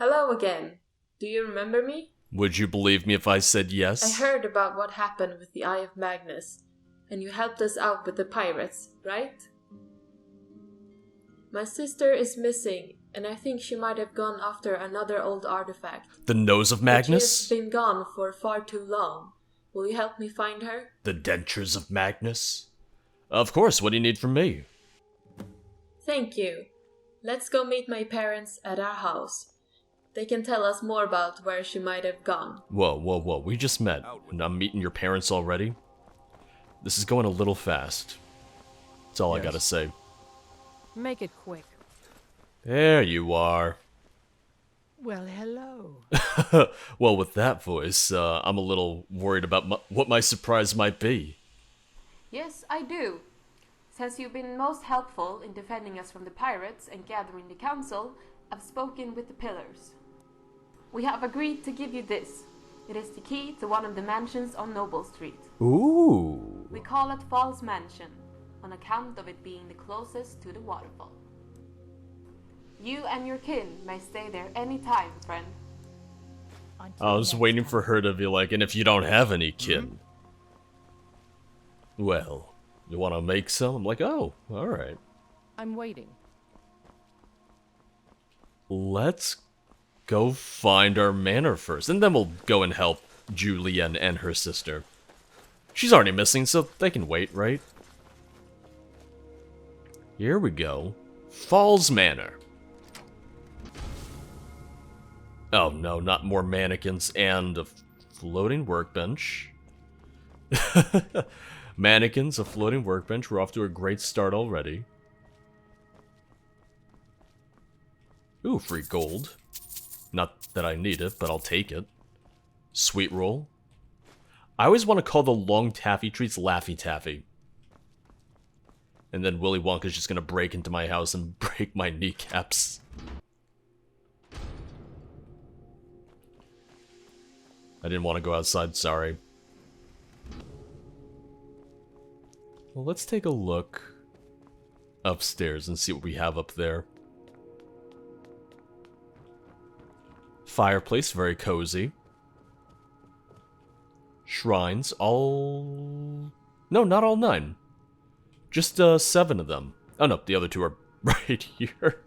Hello again. Do you remember me? Would you believe me if I said yes? I heard about what happened with the Eye of Magnus, and you helped us out with the pirates, right? My sister is missing, and I think she might have gone after another old artifact. The Nose of Magnus? But she has been gone for far too long. Will you help me find her? The Dentures of Magnus? Of course, what do you need from me? Thank you. Let's go meet my parents at our house. They can tell us more about where she might have gone. Whoa, we just met, and I'm meeting your parents already? This is going a little fast. That's all I gotta say. Make it quick. There you are. Well, hello. Well, with that voice, I'm a little worried about what my surprise might be. Yes, I do. Since you've been most helpful in defending us from the pirates and gathering the council, I've spoken with the pillars. We have agreed to give you this. It is the key to one of the mansions on Noble Street. Ooh. We call it Falls Mansion, on account of it being the closest to the waterfall. You and your kin may stay there any time, friend. I was waiting for her to be like, and if you don't have any kin, well, you want to make some? I'm like, oh, alright. I'm waiting. Let's go find our manor first, and then we'll go and help Julienne and her sister. She's already missing, so they can wait, right? Here we go. Falls Manor. Oh no, not more mannequins and a floating workbench. Mannequins, a floating workbench. We're off to a great start already. Ooh, free gold. Not that I need it, but I'll take it. Sweet roll. I always want to call the long taffy treats Laffy Taffy. And then Willy Wonka's just gonna break into my house and break my kneecaps. I didn't want to go outside, sorry. Well, let's take a look upstairs and see what we have up there. Fireplace, very cozy. Shrines, all... No, not all 9. Just 7 of them. Oh no, the other 2 are right here.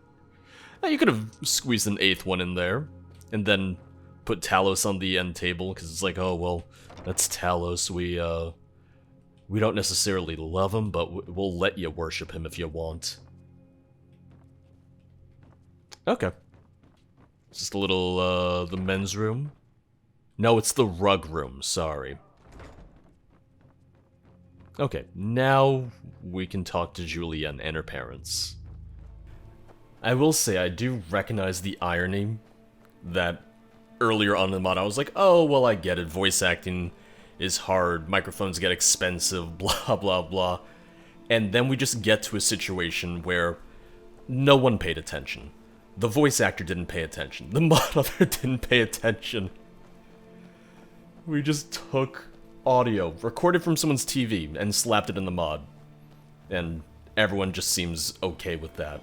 You could have squeezed an 8th one in there, and then put Talos on the end table, because it's like, oh, well, that's Talos, we don't necessarily love him, but we'll let you worship him if you want. Okay. It's just a little, the men's room. No, it's the rug room, sorry. Okay, now we can talk to Julienne and her parents. I will say, I do recognize the irony that earlier on in the mod I was like, oh, well, I get it, voice acting is hard, microphones get expensive, blah, blah, blah. And then we just get to a situation where no one paid attention. The voice actor didn't pay attention. The mod author didn't pay attention. We just took audio, recorded from someone's TV, and slapped it in the mod. And everyone just seems okay with that.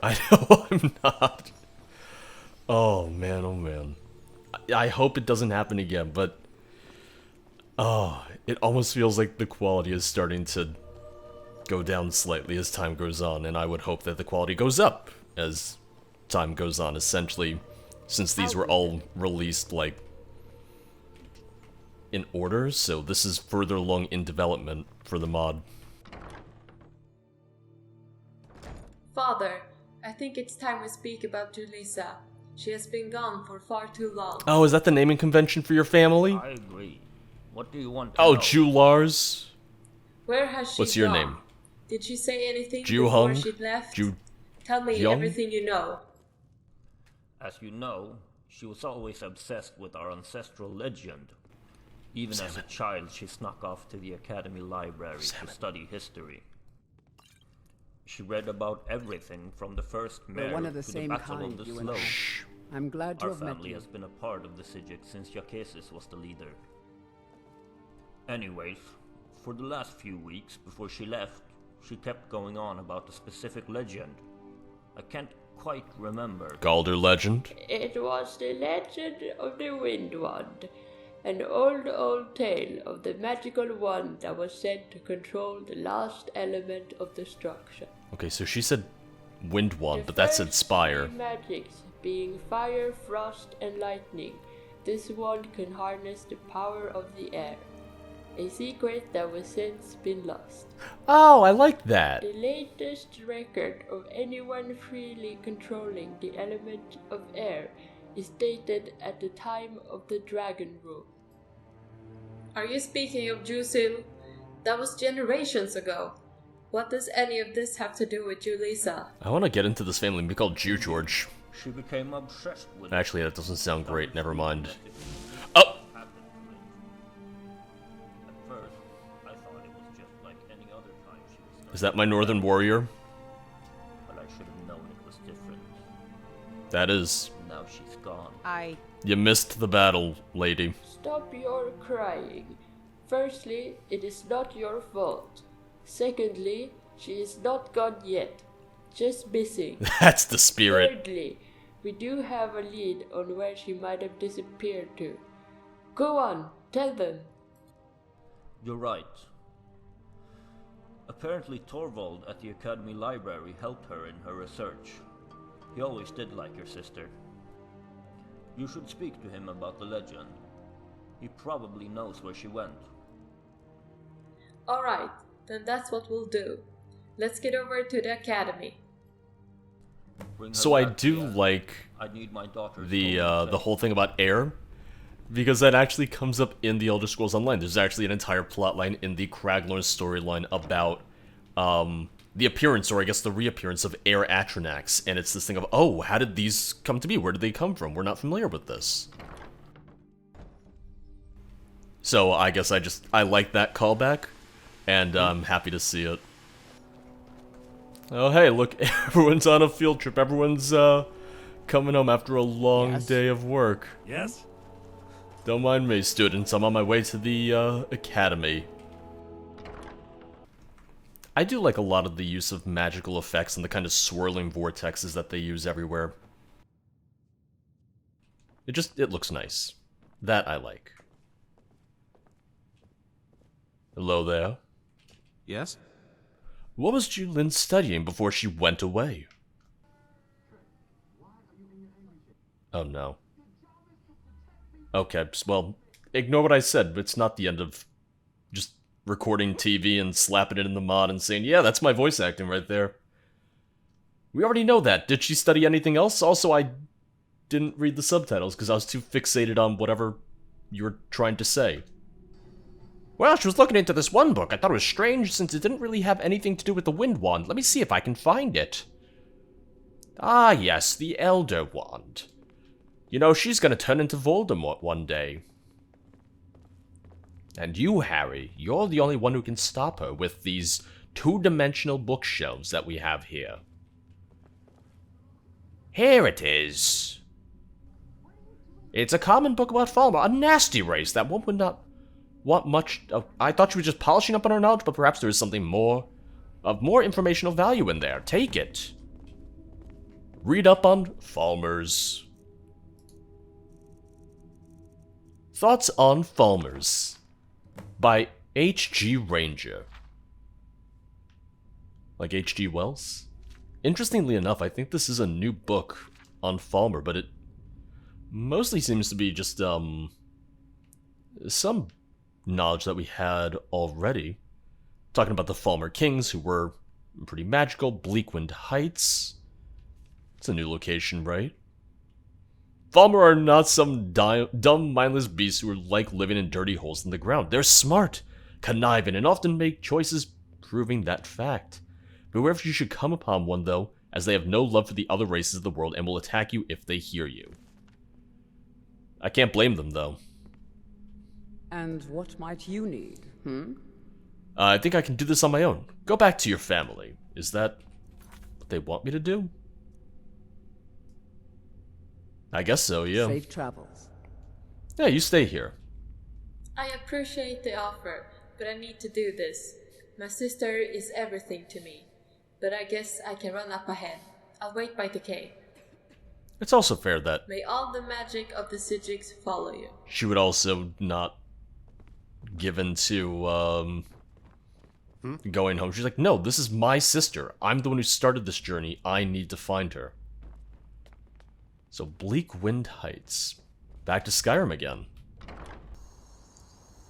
I know I'm not. Oh man, oh man. I hope it doesn't happen again, but... Oh, it almost feels like the quality is starting to go down slightly as time goes on, and I would hope that the quality goes up as time goes on, essentially, since these were all released, like, in order, so this is further along in development for the mod. Father, I think it's time we speak about Julissa. She has been gone for far too long. Oh, is that the naming convention for your family? I agree. What do you want to Oh, know? Julars? Where has she What's your gone? name? Did she say anything Ju-hung? before she left? Ju... Tell me Young? everything you know. As you know, she was always obsessed with our ancestral legend. Even as a child, she snuck off to the academy library to study history. She read about everything from the first We're mare one of the to the same Battle kind, of the you and Slow. I. I'm glad to Our have met family you. has been a part of the Sigil since Jakesis was the leader. Anyways, for the last few weeks before she left, she kept going on about a specific legend. I can't quite remember. Galder legend. It was the legend of the Wind Wand, an old tale of the magical wand that was said to control the last element of destruction. Okay, so she said wind wand, The but that said first spire. three magics being fire, frost, and lightning. This wand can harness the power of the air, a secret that was since been lost. Oh, I like that. The latest record of anyone freely controlling the element of air is dated at the time of the Dragon Rule. Are you speaking of Jusil? That was generations ago. What does any of this have to do with Julissa? I want to get into this family and be called Jew George. She became obsessed with Actually, that doesn't sound great. Never mind. Oh! At first, I thought it was just like any other time she was Is that my northern warrior? but I should have known it was different. That is. Now she's gone. You missed the battle, lady. Stop your crying. Firstly, it is not your fault. Secondly, she is not gone yet. Just missing. That's the spirit. Thirdly, we do have a lead on where she might have disappeared to. Go on, tell them. You're right. Apparently Torvald at the Academy Library helped her in her research. He always did like your sister. You should speak to him about the legend. He probably knows where she went. Alright, then that's what we'll do. Let's get over to the academy. Bring her So I back, do yeah. like I need my daughter's the golden whole thing about air, because that actually comes up in the Elder Scrolls Online. There's actually an entire plotline in the Craglorn storyline about the appearance, or I guess the reappearance of Air Atronax, and it's this thing of, oh, how did these come to be? Where did they come from? We're not familiar with this. So I guess I like that callback, and I'm happy to see it. Oh hey, look, everyone's on a field trip. Everyone's coming home after a long day of work. Yes? Don't mind me, students. I'm on my way to the academy. I do like a lot of the use of magical effects and the kind of swirling vortexes that they use everywhere. It looks nice. That I like. Hello there. Yes? What was Julin studying before she went away? Oh no. Okay, well, ignore what I said. It's not the end of just recording TV and slapping it in the mod and saying, yeah, that's my voice acting right there. We already know that. Did she study anything else? Also, I didn't read the subtitles because I was too fixated on whatever you were trying to say. Well, she was looking into this one book. I thought it was strange since it didn't really have anything to do with the Wind Wand. Let me see if I can find it. Ah, yes, the Elder Wand. You know, she's gonna turn into Voldemort one day. And you, Harry, you're the only one who can stop her with these two-dimensional bookshelves that we have here. Here it is. It's a common book about Falmer, a nasty race that one would not want much of. I thought she was just polishing up on her knowledge, but perhaps there is something more informational value in there. Take it. Read up on Falmers. Thoughts on Falmers by H.G. Ranger. Like H.G. Wells? Interestingly enough, I think this is a new book on Falmer, but it mostly seems to be just some knowledge that we had already. Talking about the Falmer Kings, who were pretty magical. Bleakwind Heights. It's a new location, right? Falmer are not some dumb, mindless beasts who are like living in dirty holes in the ground. They're smart, conniving, and often make choices proving that fact. Beware if you should come upon one, though, as they have no love for the other races of the world and will attack you if they hear you. I can't blame them, though. And what might you need, I think I can do this on my own. Go back to your family. Is that what they want me to do? I guess so, yeah. Safe travels. Yeah, you stay here. I appreciate the offer, but I need to do this. My sister is everything to me, but I guess I can run up ahead. I'll wait by the cave. It's also fair that May all the magic of the Sijiks follow you. she would also not give in to, going home. She's like, no, this is my sister. I'm the one who started this journey. I need to find her. So, Bleakwind Heights. Back to Skyrim again.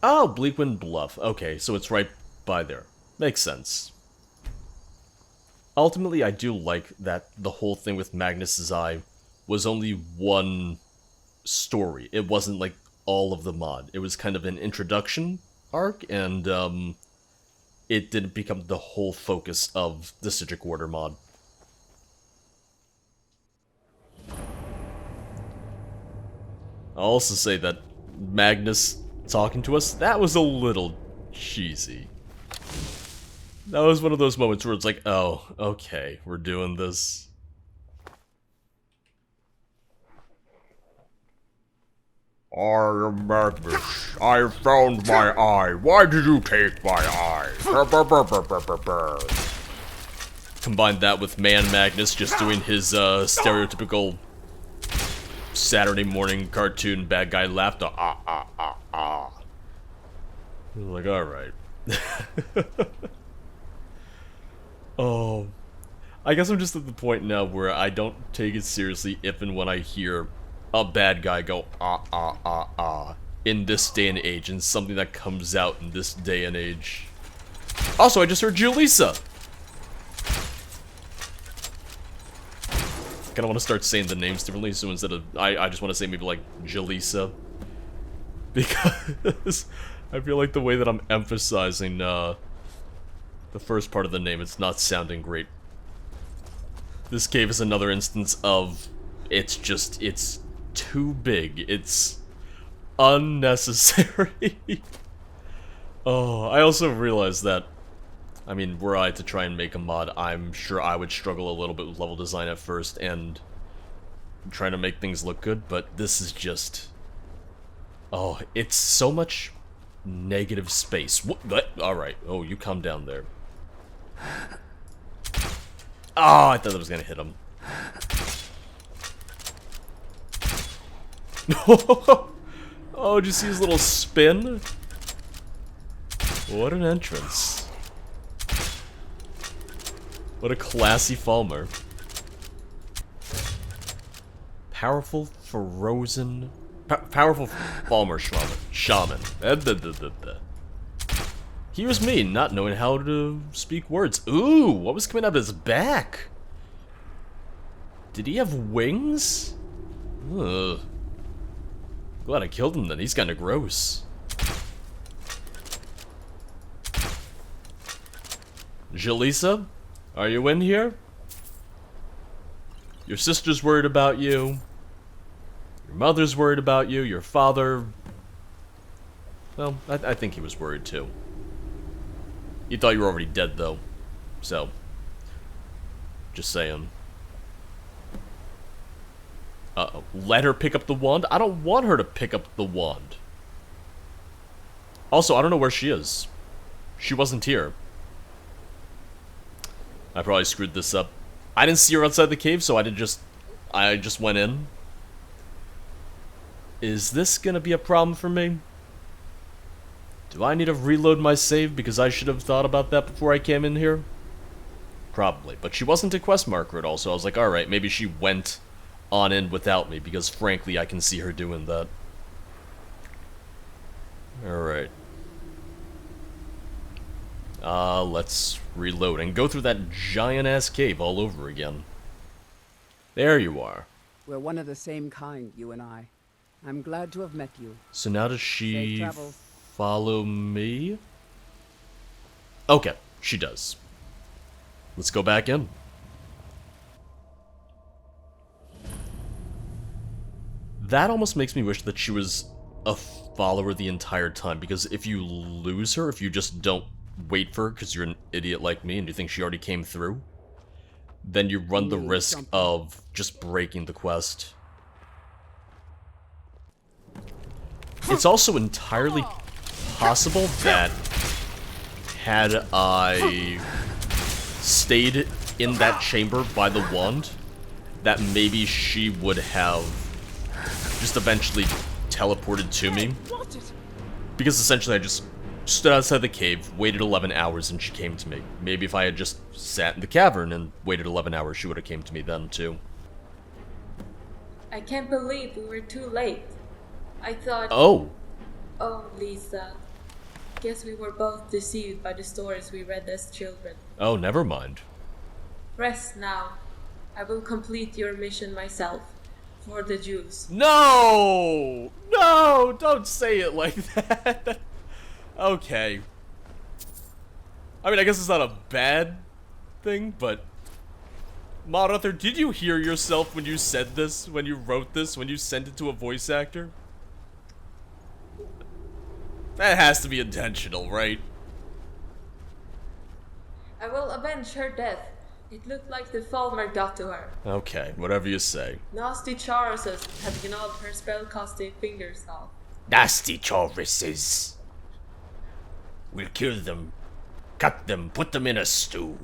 Oh, Bleakwind Bluff. Okay, so it's right by there. Makes sense. Ultimately, I do like that the whole thing with Magnus's Eye was only one story. It wasn't like all of the mod. It was kind of an introduction arc, and it didn't become the whole focus of the Citric Order mod. I'll also say that Magnus talking to us, that was a little cheesy. That was one of those moments where it's like, oh, okay, we're doing this. I am Magnus. I found my eye. Why did you take my eye? Combine that with Man Magnus just doing his stereotypical Saturday morning cartoon bad guy laughter. Like, alright. Oh. I guess I'm just at the point now where I don't take it seriously if and when I hear a bad guy go in this day and age, and something that comes out in this day and age. Also, I just heard Julissa! I kinda wanna start saying the names differently, so instead of, I just wanna say maybe like Julissa. Because I feel like the way that I'm emphasizing, the first part of the name, it's not sounding great. This cave is another instance of, it's too big, it's unnecessary. Oh, I also realized that, I mean, were I to try and make a mod, I'm sure I would struggle a little bit with level design at first, and trying to make things look good, but this is just, oh, it's so much negative space. What? Alright, oh, you calm down there. Oh, I thought I was gonna hit him. Oh, did you see his little spin? What an entrance. What a classy Falmer. Powerful frozen... Powerful Falmer shaman. He was me, not knowing how to speak words. Ooh, what was coming out of his back? Did he have wings? Ugh. Glad I killed him then, he's kinda gross. Julissa, are you in here? Your sister's worried about you. Your mother's worried about you. Your father... Well, I think he was worried too. He thought you were already dead though. So... Just saying. Uh-oh. Let her pick up the wand? I don't want her to pick up the wand. Also, I don't know where she is. She wasn't here. I probably screwed this up. I didn't see her outside the cave, so I just went in. Is this gonna be a problem for me? Do I need to reload my save because I should have thought about that before I came in here? Probably, but she wasn't a quest marker at all, so I was like, alright, maybe she went on in without me, because frankly, I can see her doing that. Alright. Let's reload and go through that giant-ass cave all over again. There you are. We're one of the same kind, you and I. I'm glad to have met you. So now does she Safe travels. follow me? Okay, she does. Let's go back in. That almost makes me wish that she was a follower the entire time, because if you lose her, if you just don't wait for her because you're an idiot like me and you think she already came through, then you run the risk of just breaking the quest. It's also entirely possible that had I stayed in that chamber by the wand, that maybe she would have just eventually teleported to me. Because essentially I just stood outside the cave, waited 11 hours, and she came to me. Maybe if I had just sat in the cavern and waited 11 hours, she would have came to me then too. I can't believe we were too late. I thought... Oh. Oh, Lisa. Guess we were both deceived by the stories we read as children. Oh, never mind. Rest now. I will complete your mission myself. For the Jews. No! No! Don't say it like that. Okay. I mean, I guess it's not a bad thing, but... Mod Author, did you hear yourself when you said this? When you wrote this? When you sent it to a voice actor? That has to be intentional, right? I will avenge her death. It looked like the Falmer got to her. Okay, whatever you say. Nasty Chauruses had gnawed her spellcasting fingers off. Nasty Chauruses. We'll kill them. Cut them, put them in a stew.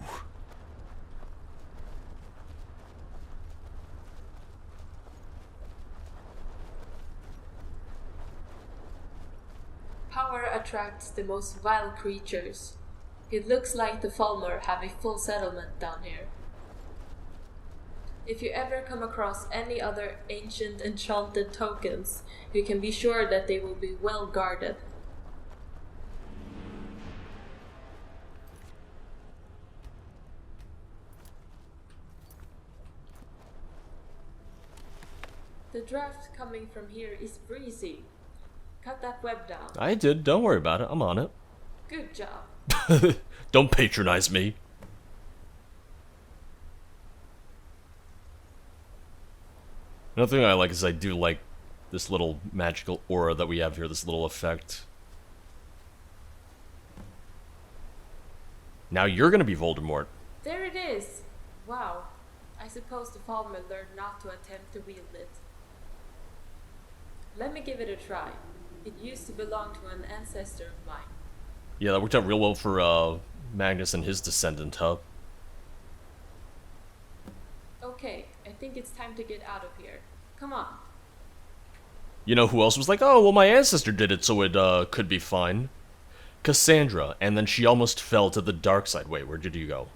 Power attracts the most vile creatures. It looks like the Falmer have a full settlement down here. If you ever come across any other ancient enchanted tokens, you can be sure that they will be well guarded. The draft coming from here is breezy. Cut that web down. I did, don't worry about it, I'm on it. Good job. Don't patronize me. Another thing I like is I do like this little magical aura that we have here, this little effect. Now you're gonna be Voldemort. There it is! Wow. I suppose the Falmer learned not to attempt to wield it. Let me give it a try. It used to belong to an ancestor of mine. Yeah, that worked out real well for Magnus and his descendant, huh? Okay, I think it's time to get out of here. Come on. You know who else was like, oh, well, my ancestor did it, so it could be fine? Cassandra, and then she almost fell to the dark side. Wait, where did you go?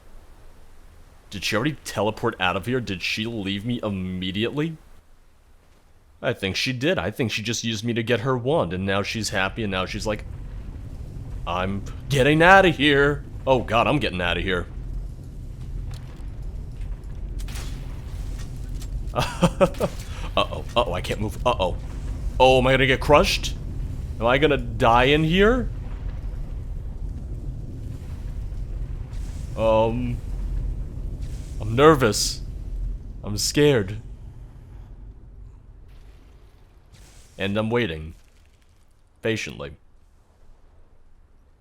Did she already teleport out of here? Did she leave me immediately? I think she did. I think she just used me to get her wand, and now she's happy, and now she's like, I'm getting out of here. Oh god, I'm getting out of here. Uh-oh, I can't move. Uh-oh. Oh, am I gonna get crushed? Am I gonna die in here? I'm nervous. I'm scared. And I'm waiting. Patiently.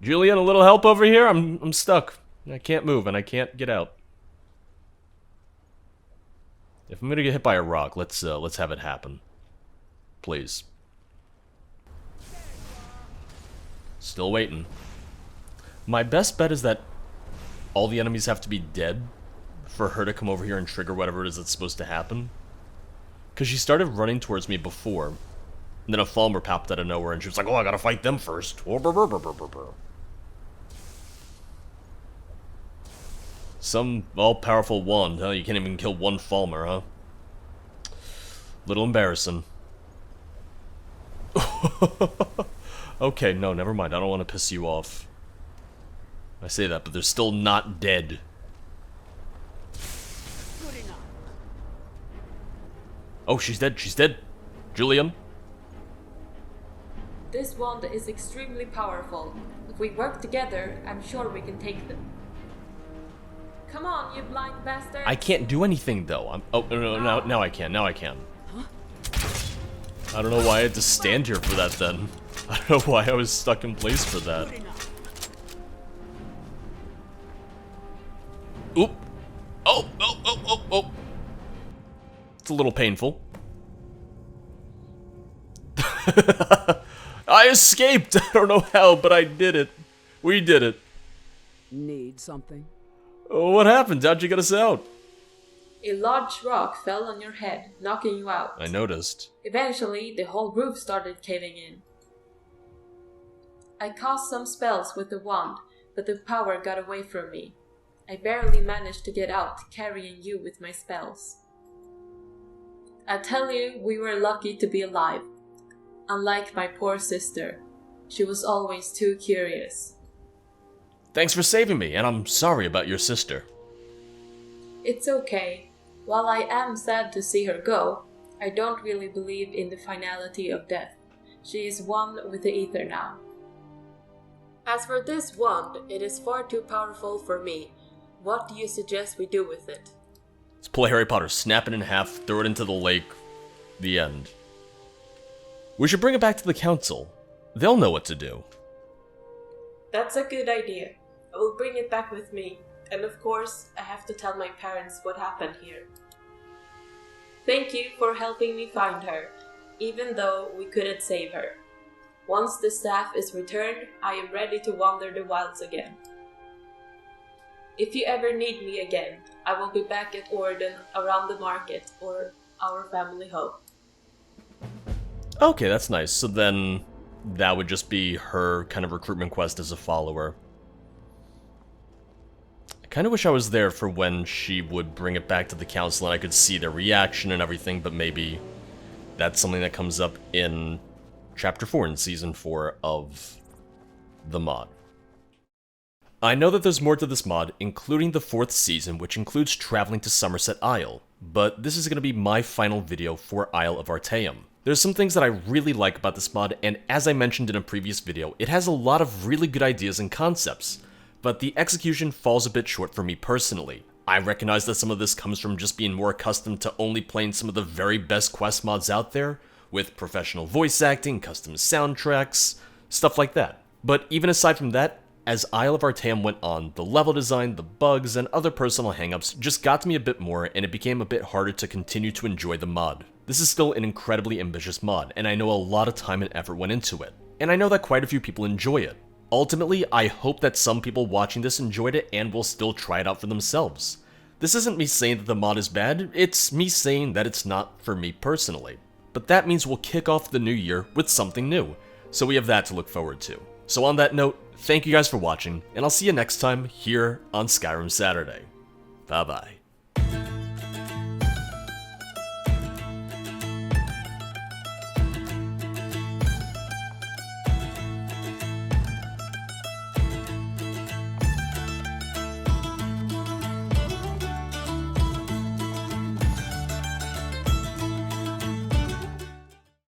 Julian, a little help over here? I'm stuck. I can't move and I can't get out. If I'm gonna get hit by a rock, let's have it happen. Please. Still waiting. My best bet is that all the enemies have to be dead for her to come over here and trigger whatever it is that's supposed to happen. Because she started running towards me before. And then a Falmer popped out of nowhere and she was like, oh, I gotta fight them first. Some all-powerful wand, huh? You can't even kill one Falmer, huh? Little embarrassing. Okay, no, never mind. I don't want to piss you off. I say that, but they're still not dead. Oh, she's dead. She's dead. Julian? This wand is extremely powerful. If we work together, I'm sure we can take them. Come on, you blind bastard! I can't do anything, though. Oh, no, now I can. Now I can. I don't know why I had to stand here for that, then. I don't know why I was stuck in place for that. Oop! Oh! It's a little painful. I escaped! I don't know how, but I did it. We did it. Need something? Oh, what happened? How'd you get us out? A large rock fell on your head, knocking you out. I noticed. Eventually, the whole roof started caving in. I cast some spells with the wand, but the power got away from me. I barely managed to get out, carrying you with my spells. I tell you, we were lucky to be alive. Unlike my poor sister, she was always too curious. Thanks for saving me, and I'm sorry about your sister. It's okay. While I am sad to see her go, I don't really believe in the finality of death. She is one with the ether now. As for this wand, it is far too powerful for me. What do you suggest we do with it? Let's play Harry Potter, snap it in half, throw it into the lake. The end. We should bring it back to the council. They'll know what to do. That's a good idea. I will bring it back with me. And of course, I have to tell my parents what happened here. Thank you for helping me find her, even though we couldn't save her. Once the staff is returned, I am ready to wander the wilds again. If you ever need me again, I will be back at Orden around the market or our family home. Okay, that's nice. So then that would just be her kind of recruitment quest as a follower. I kind of wish I was there for when she would bring it back to the council and I could see their reaction and everything, but maybe that's something that comes up in Chapter 4 in Season 4 of the mod. I know that there's more to this mod, including the 4th season, which includes traveling to Somerset Isle, but this is going to be my final video for Isle of Artaeum. There's some things that I really like about this mod, and as I mentioned in a previous video, it has a lot of really good ideas and concepts, but the execution falls a bit short for me personally. I recognize that some of this comes from just being more accustomed to only playing some of the very best quest mods out there, with professional voice acting, custom soundtracks, stuff like that. But even aside from that, as Isle of Artaeum went on, the level design, the bugs, and other personal hangups just got to me a bit more, and it became a bit harder to continue to enjoy the mod. This is still an incredibly ambitious mod, and I know a lot of time and effort went into it. And I know that quite a few people enjoy it. Ultimately, I hope that some people watching this enjoyed it and will still try it out for themselves. This isn't me saying that the mod is bad, it's me saying that it's not for me personally. But that means we'll kick off the new year with something new, so we have that to look forward to. So on that note, thank you guys for watching, and I'll see you next time here on Skyrim Saturday. Bye bye.